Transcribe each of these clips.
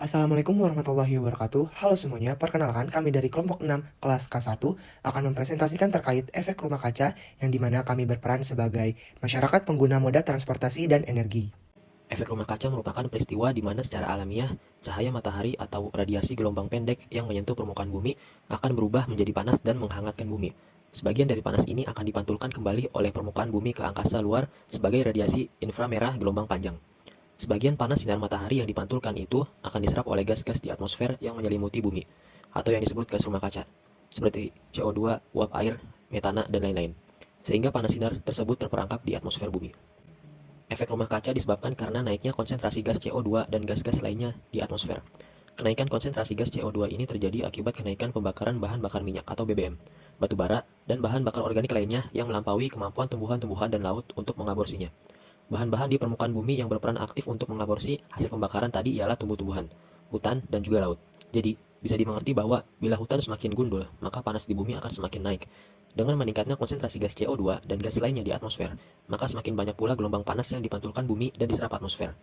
Assalamualaikum warahmatullahi wabarakatuh. Halo semuanya, perkenalkan kami dari kelompok 6 kelas K1 akan mempresentasikan terkait efek rumah kaca yang dimana kami berperan sebagai masyarakat pengguna moda transportasi dan energi. Efek rumah kaca merupakan peristiwa di mana secara alamiah, cahaya matahari atau radiasi gelombang pendek yang menyentuh permukaan bumi akan berubah menjadi panas dan menghangatkan bumi. Sebagian dari panas ini akan dipantulkan kembali oleh permukaan bumi ke angkasa luar sebagai radiasi inframerah gelombang panjang. Sebagian panas sinar matahari yang dipantulkan itu akan diserap oleh gas-gas di atmosfer yang menyelimuti bumi, atau yang disebut gas rumah kaca, seperti CO2, uap air, metana, dan lain-lain. Sehingga panas sinar tersebut terperangkap di atmosfer bumi. Efek rumah kaca disebabkan karena naiknya konsentrasi gas CO2 dan gas-gas lainnya di atmosfer. Kenaikan konsentrasi gas CO2 ini terjadi akibat kenaikan pembakaran bahan bakar minyak atau BBM, batu bara, dan bahan bakar organik lainnya yang melampaui kemampuan tumbuhan-tumbuhan dan laut untuk mengaborsinya. Bahan-bahan di permukaan bumi yang berperan aktif untuk mengaborsi hasil pembakaran tadi ialah tumbuh-tumbuhan, hutan, dan juga laut. Jadi, bisa dimengerti bahwa bila hutan semakin gundul, maka panas di bumi akan semakin naik. Dengan meningkatnya konsentrasi gas CO2 dan gas lainnya di atmosfer, maka semakin banyak pula gelombang panas yang dipantulkan bumi dan diserap atmosfer.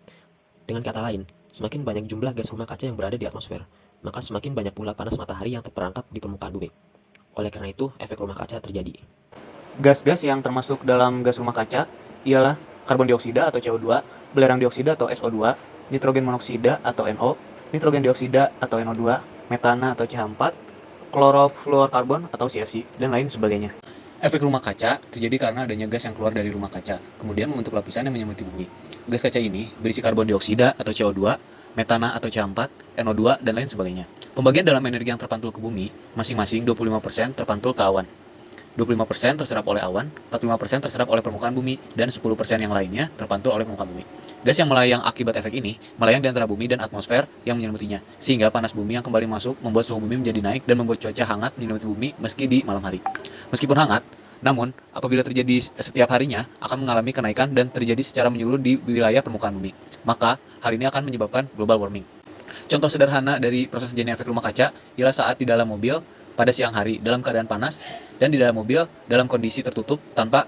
Dengan kata lain, semakin banyak jumlah gas rumah kaca yang berada di atmosfer, maka semakin banyak pula panas matahari yang terperangkap di permukaan bumi. Oleh karena itu, efek rumah kaca terjadi. Gas-gas yang termasuk dalam gas rumah kaca ialah karbon dioksida atau CO2, belerang dioksida atau SO2, nitrogen monoksida atau NO, nitrogen dioksida atau NO2, metana atau CH4, klorofluorkarbon atau CFC, dan lain sebagainya. Efek rumah kaca terjadi karena adanya gas yang keluar dari rumah kaca, kemudian membentuk lapisan yang menyelimuti bumi. Gas kaca ini berisi karbon dioksida atau CO2, metana atau CH4, NO2, dan lain sebagainya. Pembagian dalam energi yang terpantul ke bumi, masing-masing 25% terpantul ke awan. 25% terserap oleh awan, 45% terserap oleh permukaan bumi, dan 10% yang lainnya terpantul oleh permukaan bumi. Gas yang melayang akibat efek ini melayang di antara bumi dan atmosfer yang menyelimutinya, sehingga panas bumi yang kembali masuk membuat suhu bumi menjadi naik dan membuat cuaca hangat menyelimuti bumi meski di malam hari. Meskipun hangat, namun apabila terjadi setiap harinya akan mengalami kenaikan dan terjadi secara menyeluruh di wilayah permukaan bumi. Maka hal ini akan menyebabkan global warming. Contoh sederhana dari proses terjadinya efek rumah kaca ialah saat di dalam mobil pada siang hari dalam keadaan panas dan di dalam mobil dalam kondisi tertutup tanpa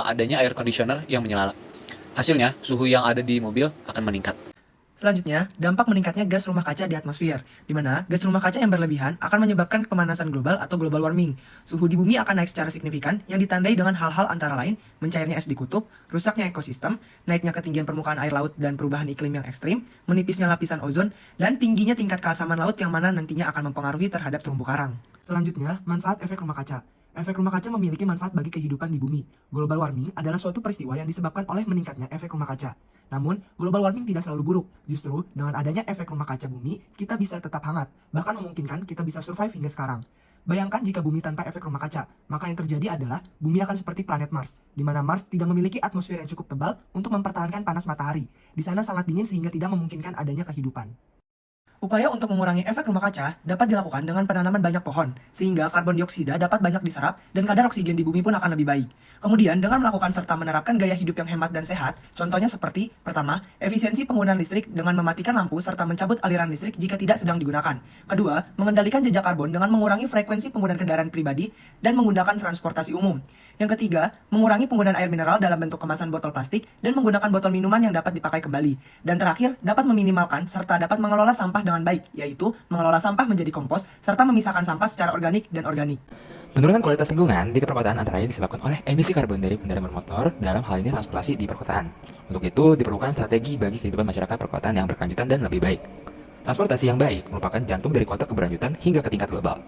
adanya air conditioner yang menyala. Hasilnya, suhu yang ada di mobil akan meningkat. Selanjutnya, dampak meningkatnya gas rumah kaca di atmosfer, di mana gas rumah kaca yang berlebihan akan menyebabkan pemanasan global atau global warming. Suhu di bumi akan naik secara signifikan yang ditandai dengan hal-hal antara lain mencairnya es di kutub, rusaknya ekosistem, naiknya ketinggian permukaan air laut dan perubahan iklim yang ekstrim, menipisnya lapisan ozon, dan tingginya tingkat keasaman laut yang mana nantinya akan mempengaruhi terhadap terumbu karang. Selanjutnya, manfaat efek rumah kaca. Efek rumah kaca memiliki manfaat bagi kehidupan di bumi. Global warming adalah suatu peristiwa yang disebabkan oleh meningkatnya efek rumah kaca. Namun, global warming tidak selalu buruk. Justru, dengan adanya efek rumah kaca bumi, kita bisa tetap hangat. Bahkan memungkinkan kita bisa survive hingga sekarang. Bayangkan jika bumi tanpa efek rumah kaca, maka yang terjadi adalah bumi akan seperti planet Mars, di mana Mars tidak memiliki atmosfer yang cukup tebal untuk mempertahankan panas matahari. Di sana sangat dingin sehingga tidak memungkinkan adanya kehidupan. Upaya untuk mengurangi efek rumah kaca dapat dilakukan dengan penanaman banyak pohon, sehingga karbon dioksida dapat banyak diserap dan kadar oksigen di bumi pun akan lebih baik. Kemudian, dengan melakukan serta menerapkan gaya hidup yang hemat dan sehat, contohnya seperti, pertama, efisiensi penggunaan listrik dengan mematikan lampu serta mencabut aliran listrik jika tidak sedang digunakan. Kedua, mengendalikan jejak karbon dengan mengurangi frekuensi penggunaan kendaraan pribadi dan menggunakan transportasi umum. Yang ketiga, mengurangi penggunaan air mineral dalam bentuk kemasan botol plastik dan menggunakan botol minuman yang dapat dipakai kembali. Dan terakhir, dapat meminimalkan serta dapat mengelola sampah dengan baik, yaitu mengelola sampah menjadi kompos serta memisahkan sampah secara organik dan organik. Penurunan kualitas lingkungan di perkotaan antara lain disebabkan oleh emisi karbon dari kendaraan bermotor dalam hal ini transportasi di perkotaan. Untuk itu, diperlukan strategi bagi kehidupan masyarakat perkotaan yang berkelanjutan dan lebih baik. Transportasi yang baik merupakan jantung dari kota keberlanjutan hingga ke tingkat global.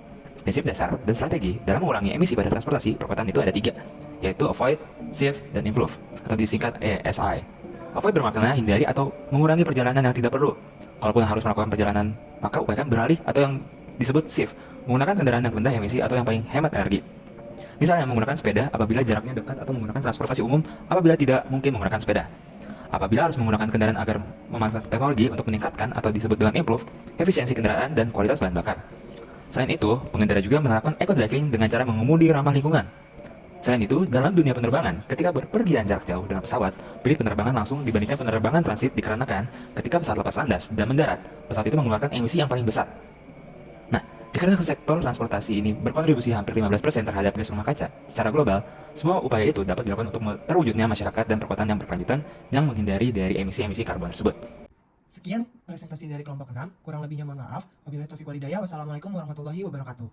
Prinsip dasar dan strategi dalam mengurangi emisi pada transportasi perkotaan itu ada 3, yaitu avoid, save, dan improve, atau disingkat ASI. Avoid bermakna hindari atau mengurangi perjalanan yang tidak perlu. Kalaupun harus melakukan perjalanan, maka upayakan beralih atau yang disebut save, menggunakan kendaraan yang rendah emisi atau yang paling hemat energi. Misalnya menggunakan sepeda apabila jaraknya dekat atau menggunakan transportasi umum apabila tidak mungkin menggunakan sepeda. Apabila harus menggunakan kendaraan agar memanfaatkan teknologi untuk meningkatkan atau disebut dengan improve, efisiensi kendaraan dan kualitas bahan bakar. Selain itu, pengendara juga menerapkan eco-driving dengan cara mengemudi ramah lingkungan. Selain itu, dalam dunia penerbangan, ketika berpergian jarak jauh dengan pesawat, pilih penerbangan langsung dibandingkan penerbangan transit dikarenakan ketika pesawat lepas landas dan mendarat, pesawat itu mengeluarkan emisi yang paling besar. Nah, dikarenakan sektor transportasi ini berkontribusi hampir 15% terhadap gas rumah kaca secara global, semua upaya itu dapat dilakukan untuk terwujudnya masyarakat dan perkotaan yang berkelanjutan yang menghindari dari emisi-emisi karbon tersebut. Sekian presentasi dari kelompok 6, kurang lebihnya mohon maaf. Wabillahi taufiq walhidayah. Wassalamualaikum warahmatullahi wabarakatuh.